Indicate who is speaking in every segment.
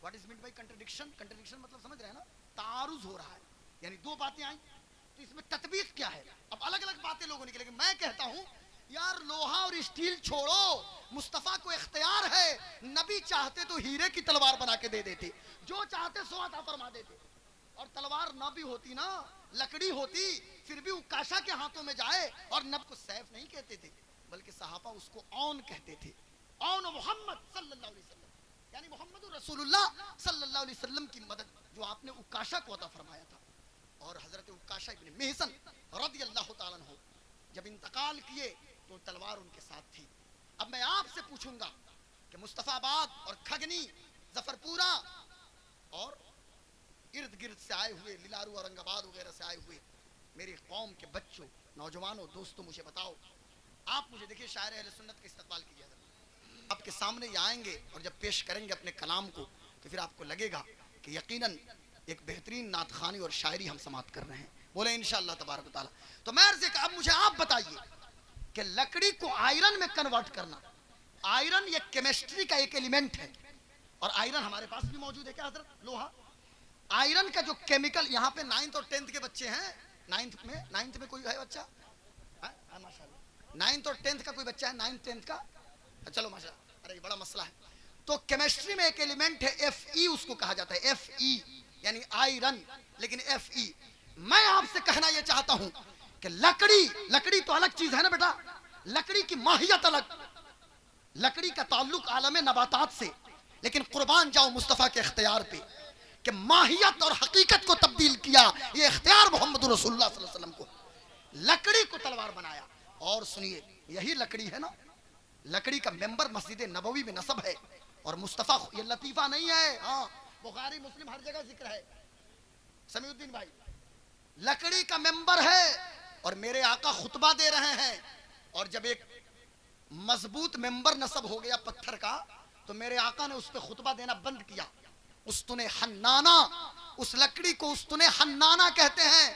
Speaker 1: What is mean by contradiction? Contradiction मतलब समझ रहे हैं ना, तारुज हो रहा है, यानी दो बातें आई, तो इसमें तत्बीक क्या है? अब अलग अलग बातें लोगों ने की, लेकिन मैं कहता हूं यार लोहा और स्टील छोड़ो, मुस्तफा को इख्तियार है, नबी चाहते तो हीरे की तलवार बना के दे देते, जो चाहते सो अता फरमा देते। और तलवार ना भी होती ना, लकड़ी होती, फिर भी उकाशा के हाथों में जाए, और नब को सैफ नहीं कहते थे, बल्कि सहाबा उसको औन कहते थे। औन मोहम्मद सल्लल्लाहु अलैहि वसल्लम, यानी मोहम्मद रसूलुल्लाह सल्लल्लाहु अलैहि वसल्लम की मदद, जो आपने उकाशा को अता फरमाया था। और हजरत उकाशा इब्न मेहसन रदियल्लाहु ताला अन्हु जब इंतकाल किए तो तलवार उनके साथ थी। अब मैं आपसे पूछूंगा कि मुस्तफाबाद और खगनी, जफरपुरा और इर्द गिर्द से आए हुए, लिलारू औरंगाबाद वगैरह से आए हुए मेरी कौम के बच्चों, नौजवानों, दोस्तों, मुझे बताओ, आप मुझे देखिए शायर अहले सुन्नत का इस्तकबाल कीजिए, आपके सामने ये आएंगे और जब पेश करेंगे अपने कलाम को तो फिर आपको लगेगा कि यकीनन एक बेहतरीन नात खानी और शायरी हम समाप्त कर रहे हैं। बोले इंशाअल्लाह तबारक ताला। तो मैं अर्ज़ अब मुझे आप बताइए कि लकड़ी को आयरन में कन्वर्ट करना, आयरन ये केमिस्ट्री का एक एलिमेंट है, और आयरन हमारे पास भी मौजूद है क्या हजरत? लोहा, आयरन का जो केमिकल, यहाँ पे 9th और 10th के बच्चे हैं, 9th में कोई है बच्चा? माशाल्लाह 9th और 10th का कोई बच्चा है? 9th 10th का? चलो माशाल्लाह, अरे ये बड़ा मसला है। तो केमिस्ट्री में एक एलिमेंट है Fe, उसको कहा जाता है Fe, यानी आयरन, लेकिन Fe। मैं आपसे कहना यह चाहता हूं कि लकड़ी तो अलग चीज है ना बेटा, लकड़ी की माहियत अलग, लकड़ी का ताल्लुक आलम नबातात से, लेकिन कुर्बान जाओ मुस्तफा के इख्तियार पे कि माहियत और हकीकत को तब्दील किया, ये इख्तियार मोहम्मद रसूलुल्लाह सल्लल्लाहु अलैहि वसल्लम को, लकड़ी को तलवार बनाया। और सुनिए, यही लकड़ी है ना, लकड़ी का मेंबर मस्जिद नबवी में नसब है, और मुस्तफा, ये लतीफा नहीं है, हाँ बुखारी मुस्लिम हर जगह जिक्र है, समीउद्दीन भाई, लकड़ी का मेंबर है, और मेरे आका खुतबा दे रहे हैं, और जब एक मजबूत मेंबर नसब हो गया पत्थर का, तो मेरे आका ने उस पर खुतबा देना बंद किया। उस्तुने हन्नाना, उस लकड़ी को उस्तुने हन्नाना कहते हैं,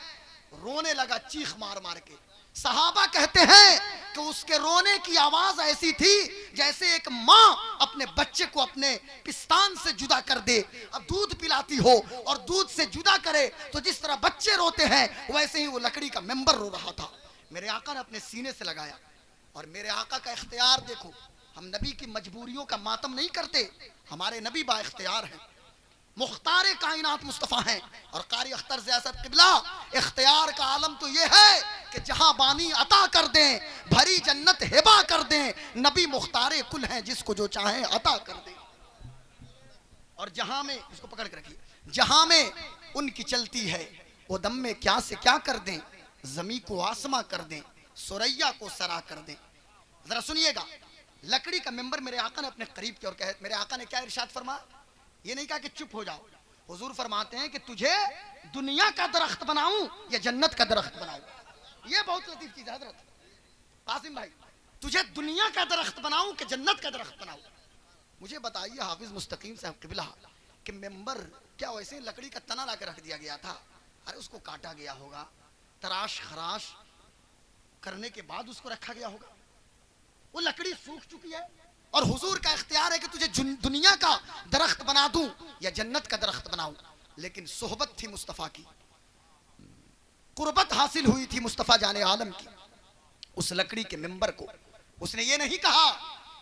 Speaker 1: रोने लगा चीख मार मार के। सहाबा कहते हैं कि उसके रोने की आवाज ऐसी थी जैसे एक माँ अपने बच्चे को अपने पिस्तान से जुदा कर दे, अब दूध पिलाती हो और दूध से जुदा करे तो जिस तरह बच्चे रोते हैं, वैसे ही वो लकड़ी का मेंबर रो रहा था। मेरे आका ने अपने सीने से लगाया, और मेरे आका का इख्तियार देखो, हम नबी की मजबूरियों का मातम नहीं करते, हमारे नबी बा इख्तियार हैं, मुख्तारे कायनात मुस्तफ़ा हैं। और कारी अख्तर ज़ियासत क़िबला, इख्तियार का आलम तो ये है कि जहां बानी अता कर दें, भरी जन्नत हिबा कर दें, नबी मुख्तारे कुल हैं, जिसको जो चाहें अता कर दें। और जहां में, इसको पकड़ के रखिए, जहां में उनकी चलती है वो दम में क्या से क्या कर दें, जमी को आसमा कर दें, सुरैया को सरा कर दें। जरा सुनिएगा, लकड़ी का मेंबर मेरे आका ने अपने करीब किया, और कहे, मेरे आका ने क्या इरशाद फरमाया, ये नहीं कहा कि चुप हो जाओ, हुजूर फरमाते हैं कि तुझे दुनिया का दरख्त बनाऊं या जन्नत का दरख्त बनाऊं। ये बहुत लतीफ चीज है हजरत कासिम भाई, तुझे दुनिया का दरख्त बनाऊं कि जन्नत का दरख्त बनाऊं। मुझे बताइए हाफिज मुस्तकीम साहब क़िबला कि मेंबर क्या वैसे ही लकड़ी का तना ला के रख दिया गया था? अरे उसको काटा गया होगा, तराश खराश करने के बाद उसको रखा गया होगा, वो लकड़ी सूख चुकी है, और हुजूर का इख्तियार है कि तुझे दुनिया का दरख्त बना दूं या जन्नत का दरख्त बनाऊं। लेकिन सोहबत थी मुस्तफ़ा की, कुर्बत हासिल हुई थी मुस्तफ़ा जाने आलम की, उस लकड़ी के मेंबर को। उसने ये नहीं कहा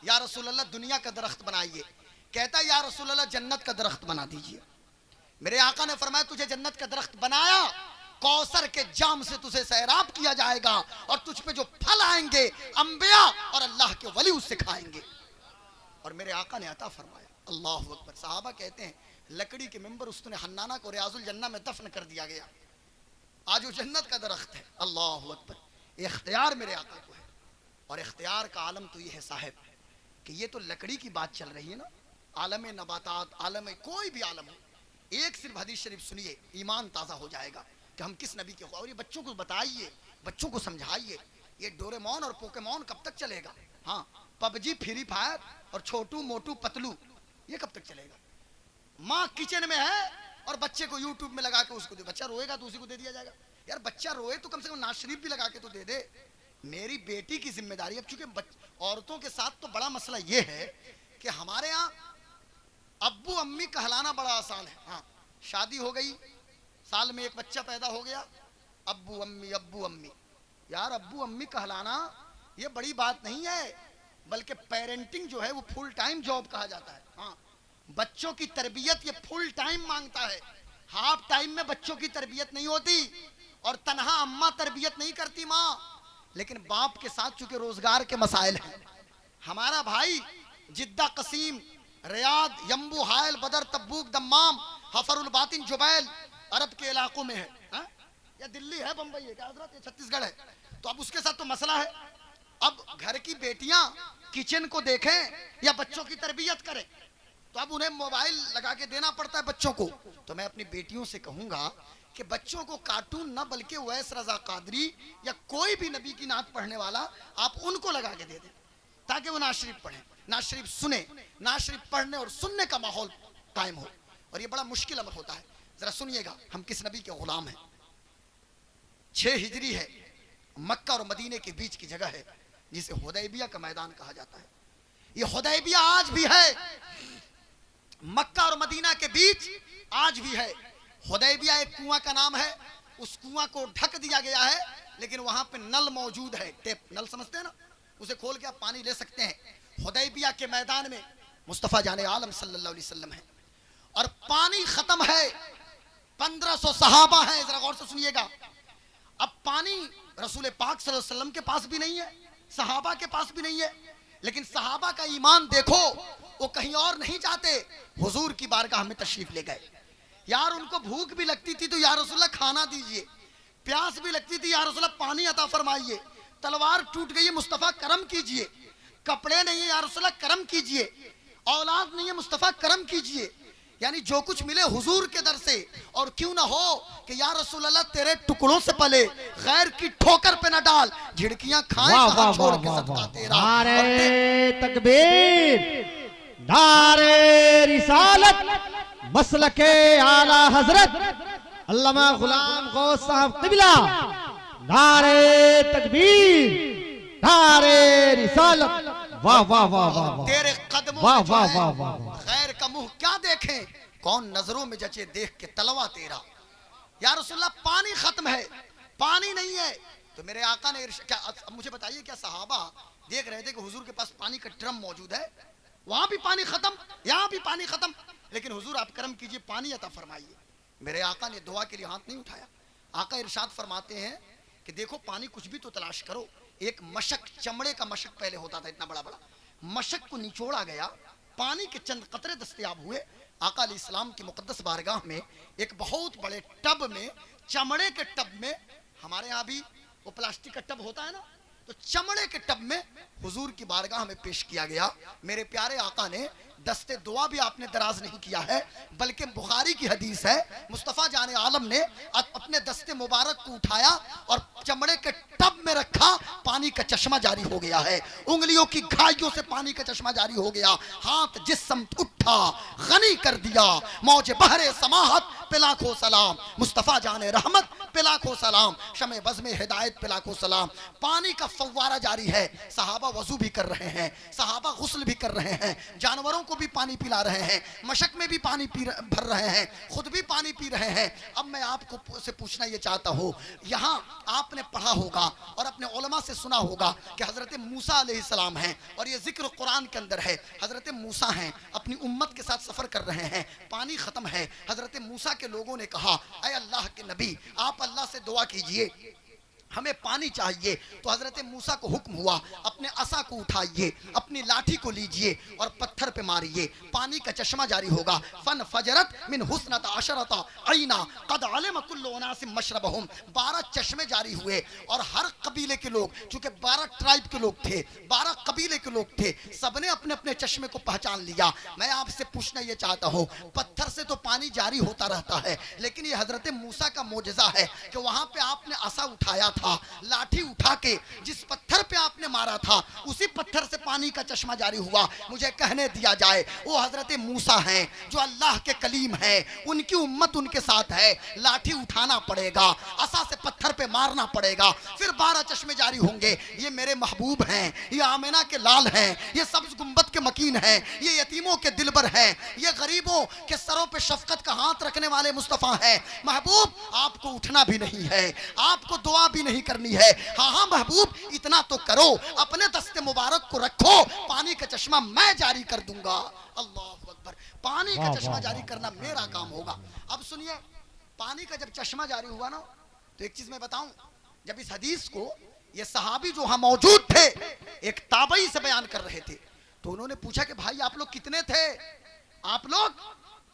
Speaker 1: या रसूल अल्लाह दुनिया का दरख्त बनाइए, कहता या रसूल अल्लाह जन्नत का दरख्त बना दीजिए। मेरे आका ने फरमाया तुझे जन्नत का दरख्त बनाया, कौसर के जाम से तुझे सैराब किया जाएगा, और तुझ पे जो फल आएंगे अंबिया और अल्लाह के वली उससे खाएंगे। और मेरे आका ने अता फरमाया। अल्लाहु अकबर। सहाबा कहते हैं लकड़ी के मेंबर उस्तने हन्नाना को रियाजुल जन्ना में दफन कर दिया गया, आज वो जन्नत का दरख्त है। अल्लाहु अकबर। इख्तियार मेरे आका को है, और इख्तियार का आलम तो ये है साहब कि ये तो लकड़ी की बात चल रही है ना, आलम नबातात, आलम कोई भी आलम हो, एक सिर्फ हदीस शरीफ सुनिए, ईमान ताज़ा हो जाएगा कि हम किस नबी के। और ये बच्चों को बताइए, बच्चों को समझाइए, ये डोरेमोन और पोकेमोन कब तक चलेगा? हाँ, पबजी, फ्री फायर और छोटू मोटू पतलू, ये कब तक चलेगा? माँ किचन में है और बच्चे को यूट्यूब में लगा के उसको दे, बच्चा रोएगा तो उसी को दे दिया जाएगा। यार बच्चा रोए तो कम से कम नाज शरीफ भी लगा के तो दे दे। मेरी बेटी की जिम्मेदारी, अब चूंकि औरतों के साथ तो बड़ा मसला ये है कि हमारे यहाँ अब्बू अम्मी कहलाना बड़ा आसान है। हाँ, शादी हो गई, साल में एक बच्चा पैदा हो गया, अब्बू अम्मी अब्बू अम्मी। यार अब्बू अम्मी कहलाना ये बड़ी बात नहीं है, बल्कि पेरेंटिंग जो है वो फुल टाइम जॉब कहा जाता है। हाँ, बच्चों की तरबियत ये फुल टाइम मांगता है। हाफ टाइम में बच्चों की तरबियत नहीं होती, और तनहा अम्मा तरबियत नहीं करती माँ, लेकिन बाप के साथ चूंकि रोजगार के मसाइल हैं। हमारा भाई जिद्दा, कसीम, रियाद, यम्बू, हायल, बदर, तब्बूक, दम्माम, हफरुल बातिन, जुबैल अरब के इलाकों में है, हा? या दिल्ली है, बंबई है, क्या हजरत, ये छत्तीसगढ़ है। तो अब उसके साथ तो मसला है। अब घर की बेटियां किचन को देखें या बच्चों की तरबियत करें, तो अब उन्हें मोबाइल लगा के देना पड़ता है बच्चों को। तो मैं अपनी बेटियों से कहूंगा कि बच्चों को कार्टून ना, बल्कि वैस रजा कादरी या कोई भी नबी की नात पढ़ने वाला आप उनको लगा के दे दें, ताकि वो नात शरीफ पढ़ें, नात शरीफ सुने, नात शरीफ पढ़ने और सुनने का माहौल कायम हो। और ये बड़ा मुश्किल अमर होता है। जरा सुनिएगा, हम किस नबी के गुलाम हैं। 6 हिजरी है, मक्का और मदीने के बीच की जगह है, जिसे हुदैबिया का मैदान कहा जाता है। ये हुदैबिया आज भी है, मक्का और मदीना के बीच आज भी है। हुदैबिया एक कुआं का नाम है, उस कुआं को ढक दिया गया है, लेकिन वहां पे नल मौजूद है, टेप नल समझते हैं ना, उसे खोल के आप पानी ले सकते हैं। हुदैबिया के मैदान में मुस्तफा जाने आलम सल्लल्लाहु अलैहि वसल्लम है, और पानी खत्म है। 1500 सहाबा हैं, जरा गौर से सुनिएगा। अब पानी रसूल पाक सल्लल्लाहु अलैहि वसल्लम के पास भी नहीं है, सहाबा के पास भी नहीं है, लेकिन सहाबा का ईमान देखो, वो कहीं और नहीं जाते, हुजूर की बारगाह में तशरीफ ले गए। यार उनको भूख भी लगती थी तो या रसूलल्लाह खाना दीजिए, प्यास भी लगती थी या रसूलल्लाह पानी अता फरमाइए, तलवार टूट गई है मुस्तफा करम कीजिए, कपड़े नहीं है या रसूलल्लाह करम कीजिए, औलाद नहीं है मुस्तफा करम कीजिए। यानी जो कुछ मिले हुजूर के दर से, और क्यों ना हो कि या रसूलल्लाह तेरे टुकड़ों से पले, गैर की ठोकर पे न डाल, झिड़कियां खाएं कहां छोड़ के सदका तेरा।
Speaker 2: नारे तकबीर, नारे रिसालत, मसलके आला हजरत अल्लामा गुलाम गौस साहब क़िबला। नारे तकबीर, नारे रिसालत। वाह वाह वाह वाह,
Speaker 1: तेरे कदमों
Speaker 2: वाह
Speaker 1: में जो
Speaker 2: वाह
Speaker 1: है,
Speaker 2: वाह वाह।
Speaker 1: खैर का मुंह क्या देखें, कौन नजरों में जचे देख के तलवा तेरा। या रसूलल्लाह पानी खत्म है, पानी नहीं है, तो मेरे आका ने क्या, अब मुझे बताइए, क्या सहाबा देख रहे थे कि हुजूर के पास पानी का ड्रम मौजूद है, वहां भी पानी खत्म, यहाँ भी पानी खत्म, लेकिन हुजूर आप करम कीजिए, पानी अता फरमाइए। मेरे आका ने दुआ के लिए हाथ नहीं उठाया। आका इरशाद फरमाते हैं कि देखो पानी कुछ भी तो तलाश करो। एक मशक, चमड़े का मशक पहले होता था, इतना बड़ा बड़ा मशक को निचोड़ा गया, पानी के चंद कतरे दस्तयाब हुए। आका अलैहिस्सलाम की मुकद्दस बारगाह में एक बहुत बड़े टब में, चमड़े के टब में, हमारे यहाँ भी वो प्लास्टिक का टब होता है ना, तो चमड़े के टब में हुजूर की बारगाह में पेश किया गया। मेरे प्यारे आका ने दस्ते दुआ भी आपने दराज नहीं किया है, बल्कि बुखारी की हदीस है, मुस्तफ़ा जाने आलम ने अपने दस्ते मुबारक को उठाया और चमड़े के टब में रखा, पानी का चश्मा जारी हो गया है, उंगलियों की घाइयों से पानी का चश्मा जारी हो गया, हाथ जिस्म उठा, गनी कर दिया, मौज बहरे समाहत पे लाखों सलाम, मुस्तफ़ा जाने रहमत पे लाखों सलाम, शमे बज़्मे हिदायत पे लाखों सलाम। पानी का फव्वारा जारी है, सहाबा वजू भी कर रहे हैं, सहाबा गुस्ल भी कर रहे हैं, जानवरों को भी पानी पिला रहे हैं, मशक में भी पानी भर रहे हैं, खुद भी पानी पी रहे हैं। अब मैं आपको से पूछना ये चाहता हूँ, यहाँ आपने पढ़ा होगा और अपने उलमा से सुना होगा कि हजरत मूसा अलैहिस्सलाम हैं, और ये जिक्र कुरान के अंदर है। हजरत मूसा हैं, अपनी उम्मत के साथ सफर कर रहे हैं, पानी खत्म है। हजरत मूसा के लोगों ने कहा, ऐ अल्लाह के नबी, आप अल्लाह से दुआ कीजिए, हमें पानी चाहिए। तो हजरत मूसा को हुक्म हुआ, अपने असा को उठाइए, अपनी लाठी को लीजिए और पत्थर पे मारिए, पानी का चश्मा जारी होगा। फन फजरत मिन हुस्नत अशरता आईना कद अलम कुल्लु उनासिम मशरबहुम, 12 चश्मे जारी हुए, और हर कबीले के लोग, चूंकि 12 ट्राइब के लोग थे, 12 कबीले के लोग थे, सबने अपने अपने चश्मे को पहचान लिया। मैं आपसे पूछना ये चाहता हूँ, पत्थर से तो पानी जारी होता रहता है, लेकिन ये हजरत मूसा का मोजज़ा है कि वहां पे आपने असा उठाया था था, लाठी उठा के जिस पत्थर पे आपने मारा था उसी पत्थर से पानी का चश्मा जारी हुआ। मुझे कहने दिया जाए वो हजरत मूसा हैं जो अल्लाह के कलीम हैं, उनकी उम्मत उनके साथ है, लाठी उठाना पड़ेगा, असा से पत्थर पे मारना पड़ेगा, फिर 12 चश्मे जारी होंगे। ये मेरे महबूब हैं, ये आमिना के लाल हैं, ये सब्ज गुंबद के मकीन हैं, ये यतीमों के दिलबर हैं, ये गरीबों के सरों पे शफकत का हाथ रखने वाले मुस्तफ़ा हैं। महबूब आपको उठना भी नहीं है, आपको दुआ भी नहीं करनी है। हाँ हाँ महबूब इतना तो करो, अपने दस्ते मुबारक को रखो, पानी का चश्मा मैं जारी कर दूंगा। अल्लाह अकबर, पानी का चश्मा जारी करना मेरा काम होगा। अब सुनिए, पानी का जब चश्मा जारी हुआ ना, तो एक चीज मैं बताऊं, जब इस हदीस को ये सहाबी जो वहां मौजूद थे एक ताबई से बयान कर रहे थे, तो उन्होंने पूछा कि भाई आप लोग कितने थे, आप लोग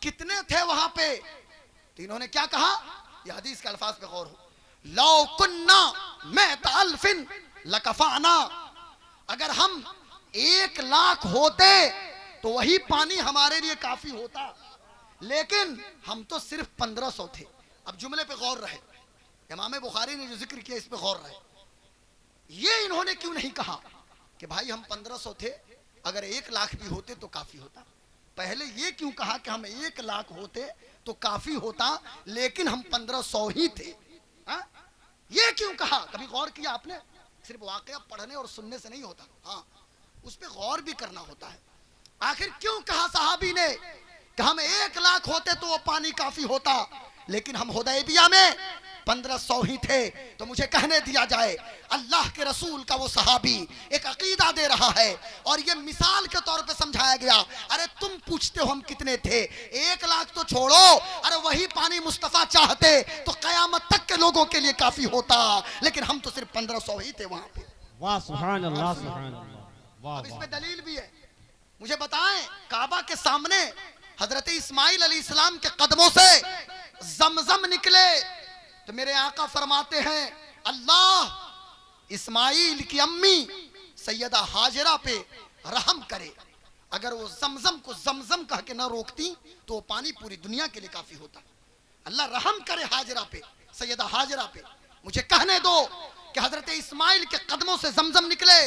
Speaker 1: कितने थे वहां पे? तो इन्होंने क्या कहा, ये हदीस के अल्फाज पे गौर हो, लौ कुन्ना महतअल्फिन लकफाना, अगर हम 1 लाख होते तो वही पानी हमारे लिए काफी होता, लेकिन हम तो सिर्फ 1500 थे। अब जुमले पे गौर रहे, इमाम बुखारी ने जो जिक्र किया इस पे गौर रहे। ये इन्होंने क्यों नहीं कहा कि भाई हम 1500 थे, अगर 1 लाख भी होते तो काफी होता? पहले ये क्यों कहा कि हम 1 लाख होते तो काफी होता, लेकिन हम 1500 ही थे? हा? ये क्यों कहा? कभी गौर किया आपने? सिर्फ वाकया पढ़ने और सुनने से नहीं होता, हाँ उस पर गौर भी करना होता है। आखिर क्यों कहा सहाबी ने कि हम 1 लाख होते तो वो पानी काफी होता, लेकिन हम हुदैबिया में 1500 ही थे? तो मुझे कहने दिया जाए, अल्लाह के रसूल का वो सहाबी एक अकीदा दे रहा है और ये मिसाल के तौर पे समझाया गया। अरे तुम पूछते हो हम कितने थे, 1 लाख तो छोड़ो, अरे वही पानी मुस्तफा चाहते तो कयामत तक के लोगों के लिए काफी होता, लेकिन हम तो सिर्फ 1500 ही थे वहां पे।
Speaker 2: वाह सुभान अल्लाह, सुभान अल्लाह, वाह।
Speaker 1: अब इसमें दलील भी है, मुझे बताएं, काबा के सामने हजरत इस्माइल अलैहिस्सलाम के कदमों से जमजम निकले, तो मेरे आका फरमाते हैं अल्लाह इस्माइल की अम्मी सैयदा हाजरा पे रहम करे, अगर वो जमजम को जमजम कह के ना रोकती तो वो पानी पूरी दुनिया के लिए काफी होता। अल्लाह रहम करे हाजरा पे, सैयदा हाजरा पे। मुझे कहने दो कि हजरत इस्माइल के कदमों से जमजम निकले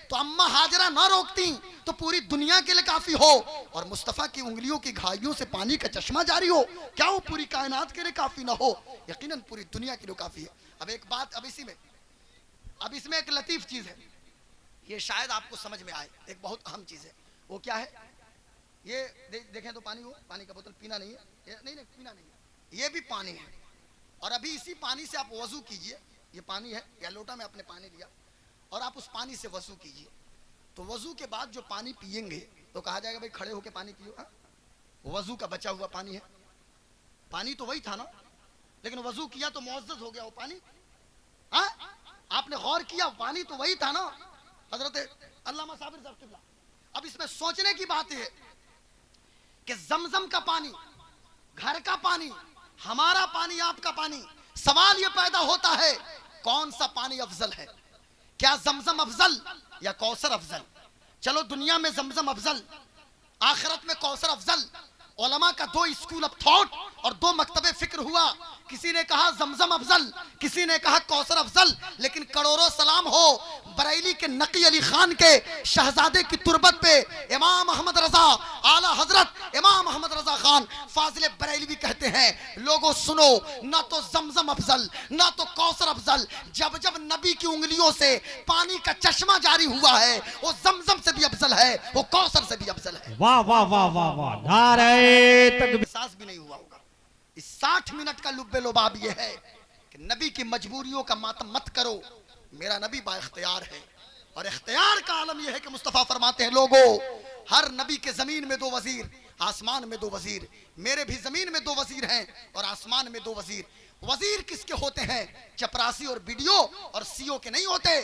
Speaker 1: तो अम्मा हाजरा ना रोकती तो पूरी दुनिया के लिए काफी हो, और मुस्तफा की उंगलियों की घाइयों से पानी का चश्मा जारी हो, क्या वो पूरी कायनात के लिए काफी ना हो? यकीनन पूरी दुनिया के लिए काफी है। अब एक बात, अब इसमें एक लतीफ चीज है, ये शायद आपको समझ में आए, एक बहुत अहम चीज है। वो क्या है? ये देखें तो पानी, हो पानी का बोतल पीना नहीं है, नहीं पीना नहीं है, ये भी पानी है, और अभी इसी पानी से आप वजू कीजिए, ये पानी है, या लोटा में आपने पानी लिया और आप उस पानी से वजू कीजिए, तो वजू के बाद जो पानी पिएंगे तो कहा जाएगा भाई खड़े होके पानी पियो। हाँ? वजू का बचा हुआ पानी है, पानी तो वही था ना, लेकिन वजू किया तो मुअज्जज हो गया वो पानी। हाँ? आपने गौर किया, पानी तो वही था ना, हजरत अल्लामा साबिर साहब किबला। अब इसमें सोचने की बात है कि जमजम का पानी, घर का पानी, हमारा पानी, आपका पानी, सवाल यह पैदा होता है कौन सा पानी अफजल है? क्या जमजम अफजल या कौसर अफजल? चलो दुनिया में जमजम अफजल, आखिरत में कौसर अफजल। उलमा का 2 स्कूल ऑफ थॉट और 2 मकतबे फिक्र हुआ, किसी ने कहा जमजम अफजल, किसी ने कहा कौसर अफजल, लेकिन करोड़ों सलाम हो बरेली के नकी अली खान के शहजादे की तुरबत पे इमाम अहमद रजा, आला हजरत इमाम अहमद रजा खान फाजिल बरेलवी कहते हैं, लोगों सुनो, ना तो जमजम अफजल ना तो कौसर अफजल, जब जब नबी की उंगलियों से पानी का चश्मा जारी हुआ है वो जमजम से भी अफजल है, वो कौसर से भी अफजल है।
Speaker 2: वाह वाह वाह वाह वाह, नारे तकबीर।
Speaker 1: एहसास भी नहीं हुआ होगा। इस 60 मिनट का लुब्बे लुबाब ये है कि नबी की मजबूरियों का मातम मत करो, मेरा नबी बाइख्तियार है, और इख्तियार का आलम यह है कि मुस्तफा फरमाते हैं, लोगों हर नबी के जमीन में 2 वजीर, आसमान में 2 वजीर, मेरे भी जमीन में 2 वजीर हैं और आसमान में 2 वजीर। वजीर किसके होते हैं? चपरासी और बीडीओ और सीओ के नहीं होते,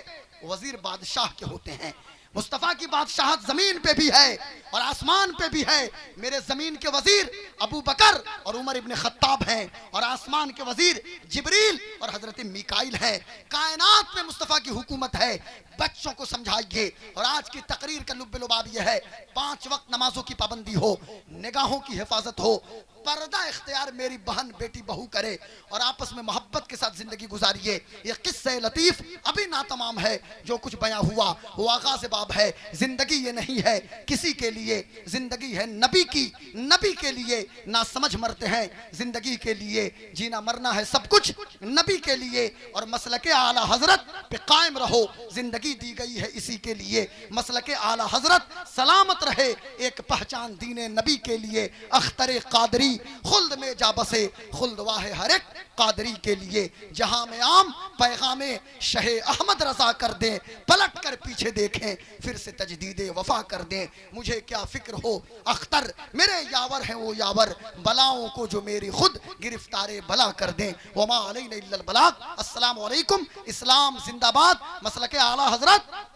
Speaker 1: वजीर बादशाह के होते हैं। मुस्तफा की बादशाहत जमीन पे भी है और आसमान पे भी है। मेरे जमीन के वजीर अबू बकर और उमर इब्ने खत्ताब हैं, और आसमान के वजीर जिब्रील और हजरत मीकाइल हैं। कायनात में मुस्तफा की हुकूमत है। बच्चों को समझाइए। और आज की तकरीर का लुब्बे लुबाब यह है, 5 वक्त नमाजों की पाबंदी हो, निगाहों की हिफाजत हो, पर्दा इख्तियार मेरी बहन बेटी बहू करे और आपस में मोहब्बत के साथ जिंदगी गुजारिए। ये किस्से लतीफ अभी ना तमाम है, जो कुछ बयां हुआ वो आगाज़ बाब है। जिंदगी ये नहीं है किसी के लिए, जिंदगी है नबी की, नबी के लिए। ना समझ मरते हैं, जिंदगी के लिए। जीना मरना है सब कुछ नबी के लिए। और मसलके आला हजरत पे कायम रहो, जिंदगी दी गई है इसी के लिए। मसलके आला हजरत सलामत रहे, एक पहचान दीने नबी के लिए। अख्तरे कादरी खुल्द में जा बसे, खुल्द वाहे हर एक कादरी के लिए। जहां में आम पैगामे शहे अहमद रजा कर दें, पलट कर पीछे देखें फिर से तजदीदे वफा कर दें। मुझे क्या फिक्र हो अख्तर, मेरे यावर हैं वो यावर, बलाओं को जो मेरी खुद गिरफ्तारे बला कर दें। वमा अलैना इल्लल बलाग। अस्सलामु अलैकुम। इस्लाम जिंदाबाद। मसलके आला हजरत